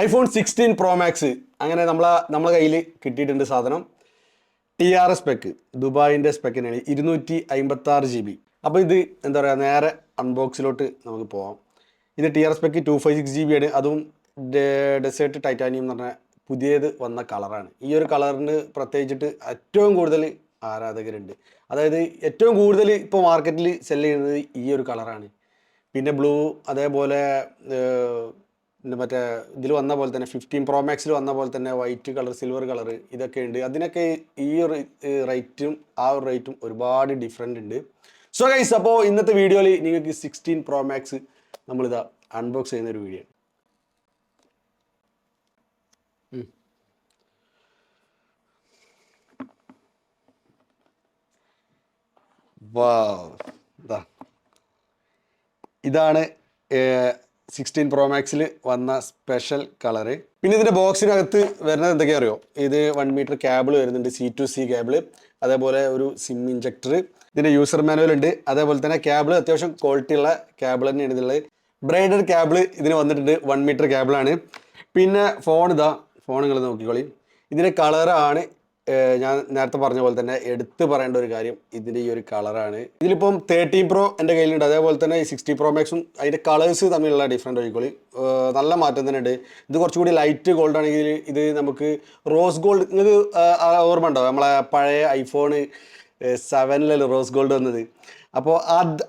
IPhone 16 Pro Max അങ്ങനെ നമ്മളെ കയ്യിൽ കിട്ടിയിട്ടുണ്ട് സാധനം. TRS സ്പെക്ക്, ദുബായിൻ്റെ സ്പെക്കിനാണ് 256 GB. അപ്പോൾ ഇത് എന്താ പറയുക, നേരെ അൺബോക്സിലോട്ട് നമുക്ക് പോവാം. ഇത് TRS സ്പെക്ക് 256 GB ആണ്. അതും ഡെസേർട്ട് ടൈറ്റാനിയം എന്ന് പറഞ്ഞ പുതിയത് വന്ന കളറാണ്. ഈ ഒരു കളറിന് പ്രത്യേകിച്ചിട്ട് ഏറ്റവും കൂടുതൽ ആരാധകരുണ്ട്. അതായത് ഏറ്റവും കൂടുതൽ ഇപ്പോൾ മാർക്കറ്റിൽ സെല് ചെയ്യുന്നത് ഈ ഒരു കളറാണ്. പിന്നെ ബ്ലൂ, അതേപോലെ മറ്റേ ഇതിൽ വന്ന പോലെ തന്നെ 15 Pro Max വന്ന പോലെ തന്നെ വൈറ്റ് കളർ, സിൽവർ കളർ ഇതൊക്കെ ഉണ്ട്. അതിനൊക്കെ ഈ ഒരു റേറ്റും ആ ഒരു റേറ്റും ഒരുപാട് ഡിഫറെൻ്റ് ഉണ്ട്. സോ ഗൈസ്, അപ്പോൾ ഇന്നത്തെ വീഡിയോയിൽ നിങ്ങൾക്ക് 16 Pro Max നമ്മളിതാ അൺബോക്സ് ചെയ്യുന്ന ഒരു വീഡിയോ ആണ്. ഇതാണ് 16 Pro Max വന്ന സ്പെഷ്യൽ കളറ്. പിന്നെ ഇതിൻ്റെ ബോക്സിനകത്ത് വരുന്നത് എന്തൊക്കെയാ അറിയോ? ഇത് 1 മീറ്റർ കേബിൾ വരുന്നുണ്ട്, C2C കേബിൾ. അതേപോലെ ഒരു സിം ഇഞ്ചക്ടർ, ഇതിൻ്റെ യൂസർ മാനുവൽ ഉണ്ട്. അതേപോലെ തന്നെ കേബിൾ അത്യാവശ്യം ക്വാളിറ്റി ഉള്ള കേബിൾ തന്നെയാണ് ഇതുള്ളത്. ബ്രൈഡഡ് കേബിൾ ഇതിന് വന്നിട്ടുണ്ട്, 1 മീറ്റർ കേബിളാണ്. പിന്നെ ഫോൺ നിങ്ങൾ നോക്കിക്കോളി. ഇതിൻ്റെ കളറാണ് ഞാൻ നേരത്തെ പറഞ്ഞ പോലെ തന്നെ എടുത്ത് പറയേണ്ട ഒരു കാര്യം, ഇതിൻ്റെ ഈ ഒരു കളറാണ്. ഇതിലിപ്പം 13 Pro എൻ്റെ കയ്യിലുണ്ട്. അതേപോലെ തന്നെ ഈ 60 Pro Maxും അതിൻ്റെ കളേഴ്സ് തമ്മിലുള്ള ഡിഫറെൻ്റ് നോക്കിക്കോളി, നല്ല മാറ്റം തന്നെ ഉണ്ട്. ഇത് കുറച്ചുകൂടി ലൈറ്റ് ഗോൾഡ് ആണെങ്കിൽ ഇത് നമുക്ക് റോസ് ഗോൾഡ്, നിങ്ങൾക്ക് ഓർമ്മ ഉണ്ടോ നമ്മളെ പഴയ iPhone 7 റോസ് ഗോൾഡ് വന്നത്? അപ്പോൾ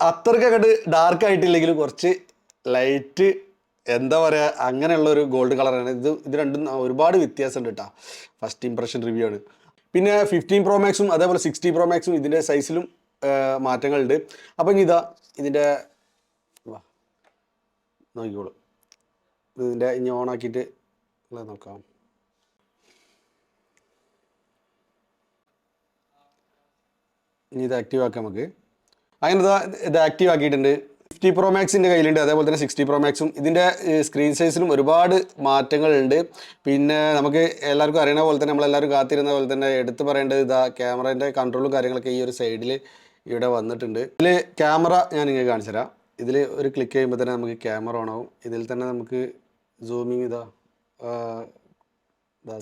അത്രയ്ക്കങ്ങോട്ട് ഡാർക്ക് ആയിട്ടില്ലെങ്കിലും കുറച്ച് ലൈറ്റ്, എന്താ പറയുക, അങ്ങനെയുള്ള ഒരു ഗോൾഡ് കളറാണ്. ഇത് രണ്ടും ഒരുപാട് വ്യത്യാസമുണ്ട് കേട്ടോ. ഫസ്റ്റ് ഇംപ്രഷൻ റിവ്യൂ ആണ്. പിന്നെ 15 Pro Maxും അതേപോലെ 60 Pro Maxും ഇതിൻ്റെ സൈസിലും മാറ്റങ്ങളുണ്ട്. അപ്പം ഇനി ഇതിൻ്റെ നോക്കിക്കോളൂ. ഇതിൻ്റെ ഇനി ഓണാക്കിയിട്ട് നോക്കാം. ഇനി ഇത് ആക്റ്റീവ് ആക്കാം നമുക്ക്. അങ്ങനെ ഇത് ആക്റ്റീവ് ആക്കിയിട്ടുണ്ട്. 50 Pro Maxിൻ്റെ കയ്യിലുണ്ട്. അതേപോലെ തന്നെ 60 Pro Maxും. ഇതിൻ്റെ സ്ക്രീൻ സൈസിലും ഒരുപാട് മാറ്റങ്ങളുണ്ട്. പിന്നെ നമുക്ക് എല്ലാവർക്കും അറിയണ പോലെ തന്നെ, നമ്മളെല്ലാവരും കാത്തിരുന്ന പോലെ തന്നെ എടുത്ത് പറയേണ്ടത് ക്യാമറേൻ്റെ കൺട്രോളും കാര്യങ്ങളൊക്കെ ഈ ഒരു സൈഡിൽ ഇവിടെ വന്നിട്ടുണ്ട്. ഇതിൽ ക്യാമറ ഞാൻ നിങ്ങൾക്ക് കാണിച്ചു തരാം. ഇതിൽ ഒരു ക്ലിക്ക് ചെയ്യുമ്പോൾ തന്നെ നമുക്ക് ക്യാമറ ഓൺ ആവും. ഇതിൽ തന്നെ നമുക്ക് സൂമിങ്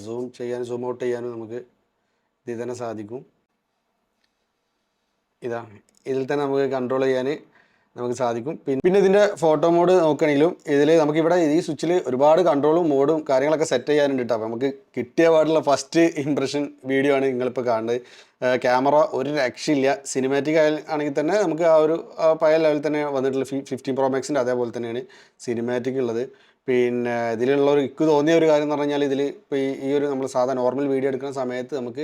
സൂം ചെയ്യാനും സൂം ഔട്ട് ചെയ്യാനും നമുക്ക് ഇതിൽ തന്നെ സാധിക്കും. ഇതിൽ തന്നെ നമുക്ക് കൺട്രോൾ ചെയ്യാൻ നമുക്ക് സാധിക്കും. പിന്നെ ഇതിൻ്റെ ഫോട്ടോ മോഡ് നോക്കുകയാണെങ്കിലും ഇതിൽ നമുക്കിവിടെ ഈ സ്വിച്ചിൽ ഒരുപാട് കൺട്രോളും മോഡും കാര്യങ്ങളൊക്കെ സെറ്റ് ചെയ്യാനുണ്ട് കേട്ടോ. അപ്പോൾ നമുക്ക് കിട്ടിയ പാടുള്ള ഫസ്റ്റ് ഇംപ്രഷൻ വീഡിയോ ആണ് നിങ്ങളിപ്പോൾ കാണുന്നത്. ക്യാമറ ഒരു രക്ഷയില്ല. സിനിമാറ്റിക് ആണെങ്കിൽ തന്നെ നമുക്ക് ആ ഒരു പഴയ ലെവലിൽ തന്നെ വന്നിട്ടുള്ള 15 Pro Maxിൻ്റെ അതേപോലെ തന്നെയാണ് സിനിമാറ്റിക് ഉള്ളത്. പിന്നെ ഇതിലുള്ള എനിക്ക് തോന്നിയ ഒരു കാര്യം എന്ന് പറഞ്ഞാൽ, ഇതിൽ ഇപ്പോൾ ഈ ഒരു നമ്മൾ സാധാരണ നോർമൽ വീഡിയോ എടുക്കുന്ന സമയത്ത് നമുക്ക്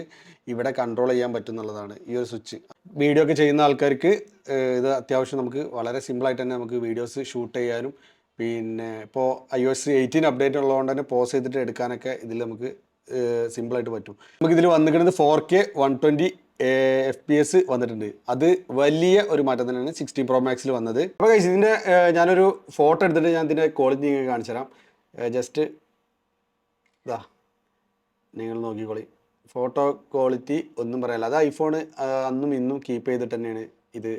ഇവിടെ കൺട്രോൾ ചെയ്യാൻ പറ്റും എന്നുള്ളതാണ് ഈ ഒരു സ്വിച്ച്. വീഡിയോ ഒക്കെ ചെയ്യുന്ന ആൾക്കാർക്ക് ഇത് അത്യാവശ്യം നമുക്ക് വളരെ സിമ്പിളായിട്ട് തന്നെ നമുക്ക് വീഡിയോസ് ഷൂട്ട് ചെയ്യാനും, പിന്നെ ഇപ്പോൾ iOS 18 അപ്ഡേറ്റ് ഉള്ളതുകൊണ്ട് തന്നെ പോസ് ചെയ്തിട്ട് എടുക്കാനൊക്കെ ഇതിൽ നമുക്ക് സിമ്പിളായിട്ട് പറ്റും. നമുക്കിതിൽ വന്നിരിക്കുന്നത് 4K 120 FPS വന്നിട്ടുണ്ട്. അത് വലിയ ഒരു മാറ്റം തന്നെയാണ് 16 Pro Maxിൽ വന്നത്. അപ്പോൾ ഗൈസ്, ഇതിൻ്റെ ഞാനൊരു ഫോട്ടോ എടുത്തിട്ട് ഞാൻ ഇതിൻ്റെ ക്വാളിറ്റി നിങ്ങൾക്ക് കാണിച്ചു തരാം. ജസ്റ്റ് നിങ്ങൾ നോക്കിക്കോളി. ഫോട്ടോ ക്വാളിറ്റി ഒന്നും പറയാനില്ല. അത് ഐഫോൺ അന്നും ഇന്നും കീപ്പ് ചെയ്തിട്ട് തന്നെയാണ് ഇത്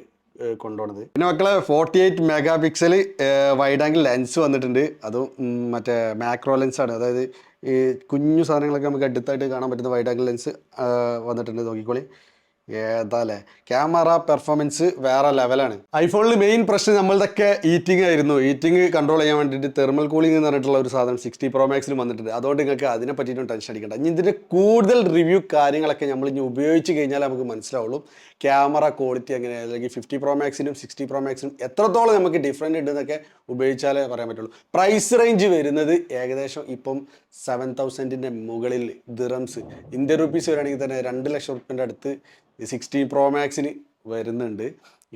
കൊണ്ടുപോകുന്നത്. പിന്നെ മക്കളെ 48 MP വൈഡ് ആംഗിൾ ലെൻസ് വന്നിട്ടുണ്ട്. അതും മറ്റേ മാക്രോ ലെൻസാണ്. അതായത് ഈ കുഞ്ഞു സാധനങ്ങളൊക്കെ നമുക്ക് അടുത്തായിട്ട് കാണാൻ പറ്റുന്ന വൈഡ് ആംഗിൾ ലെൻസ് വന്നിട്ടുണ്ട്. നോക്കിക്കോളി. ഏതാല്ലേ ക്യാമറ പെർഫോമൻസ് വേറെ ലെവലാണ്. ഐഫോണിൽ മെയിൻ പ്രശ്നം നമ്മളുടെയൊക്കെ ഈറ്റിംഗ് ആയിരുന്നു. ഈറ്റിംഗ് കൺട്രോൾ ചെയ്യാൻ വേണ്ടിയിട്ട് തെർമൽ കൂളിംഗ് എന്ന് പറഞ്ഞിട്ടുള്ള ഒരു സാധനം 60 Pro Maxിലും വന്നിട്ടുണ്ട്. അതുകൊണ്ട് നിങ്ങൾക്ക് അതിനെ പറ്റിയിട്ടും ടെൻഷൻ അടിക്കേണ്ട. ഇനി ഇതിൻ്റെ കൂടുതൽ റിവ്യൂ കാര്യങ്ങളൊക്കെ നമ്മൾ ഇനി ഉപയോഗിച്ച് കഴിഞ്ഞാൽ നമുക്ക് മനസ്സിലാവുള്ളൂ ക്യാമറ ക്വാളിറ്റി എങ്ങനെ, അല്ലെങ്കിൽ 50 Pro Maxിനും 60 Pro Maxിനും എത്രത്തോളം നമുക്ക് ഡിഫറൻറ്റ് ഉണ്ടെന്നൊക്കെ ഉപയോഗിച്ചാലേ പറയാൻ പറ്റുള്ളൂ. പ്രൈസ് റേഞ്ച് വരുന്നത് ഏകദേശം ഇപ്പം 7,000-ൻ്റെ മുകളിൽ ദിറംസ്, ഇന്ത്യൻ റുപ്പീസ് വരികയാണെങ്കിൽ തന്നെ 2 ലക്ഷം റുപ്യൻ്റെ അടുത്ത് 60 Pro Maxിന് വരുന്നുണ്ട്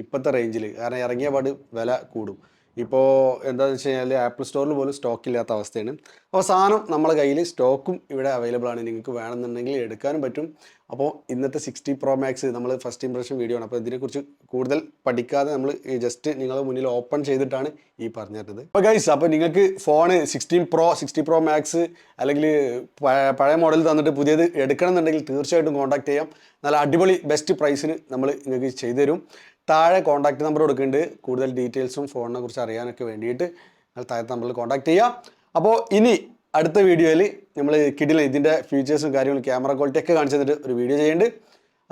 ഇപ്പോഴത്തെ റേഞ്ചിൽ. കാരണം ഇറങ്ങിയ പാട് വില കൂടും. ഇപ്പോൾ എന്താണെന്ന് വെച്ച് കഴിഞ്ഞാൽ ആപ്പിൾ സ്റ്റോറിൽ പോലും സ്റ്റോക്ക് ഇല്ലാത്ത അവസ്ഥയാണ്. അപ്പോൾ സാധനം നമ്മളെ കയ്യിൽ സ്റ്റോക്കും ഇവിടെ അവൈലബിൾ ആണ്. നിങ്ങൾക്ക് വേണമെന്നുണ്ടെങ്കിൽ എടുക്കാനും പറ്റും. അപ്പോൾ ഇന്നത്തെ 60 Pro Max നമ്മൾ ഫസ്റ്റ് ഇംപ്രഷൻ വീഡിയോ ആണ്. അപ്പോൾ ഇതിനെക്കുറിച്ച് കൂടുതൽ പഠിക്കാതെ നമ്മൾ ജസ്റ്റ് നിങ്ങളുടെ മുന്നിൽ ഓപ്പൺ ചെയ്തിട്ടാണ് ഈ പറഞ്ഞിരുന്നത്. അപ്പോൾ ഗൈസ്, അപ്പോൾ നിങ്ങൾക്ക് ഫോണ് 60 Pro Max അല്ലെങ്കിൽ പഴയ മോഡൽ തന്നിട്ട് പുതിയത് എടുക്കണം എന്നുണ്ടെങ്കിൽ തീർച്ചയായിട്ടും കോൺടാക്ട് ചെയ്യാം. നല്ല അടിപൊളി ബെസ്റ്റ് പ്രൈസിന് നമ്മൾ നിങ്ങൾക്ക് ചെയ്തു തരും. താഴെ കോൺടാക്ട് നമ്പർ കൊടുക്കുന്നുണ്ട്. കൂടുതൽ ഡീറ്റെയിൽസും ഫോണിനെ കുറിച്ച് അറിയാനൊക്കെ വേണ്ടിയിട്ട് താഴത്തെ നമ്പറിൽ കോൺടാക്ട് ചെയ്യാം. അപ്പോൾ ഇനി അടുത്ത വീഡിയോയിൽ നമ്മൾ കിടിലൻ ഇതിൻ്റെ ഫീച്ചേഴ്സും കാര്യങ്ങളും ക്യാമറ ക്വാളിറ്റി ഒക്കെ കാണിച്ചു തന്നിട്ട് ഒരു വീഡിയോ ചെയ്യുന്നുണ്ട്.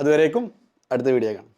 അതുവരേക്കും അടുത്ത വീഡിയോ കാണാം.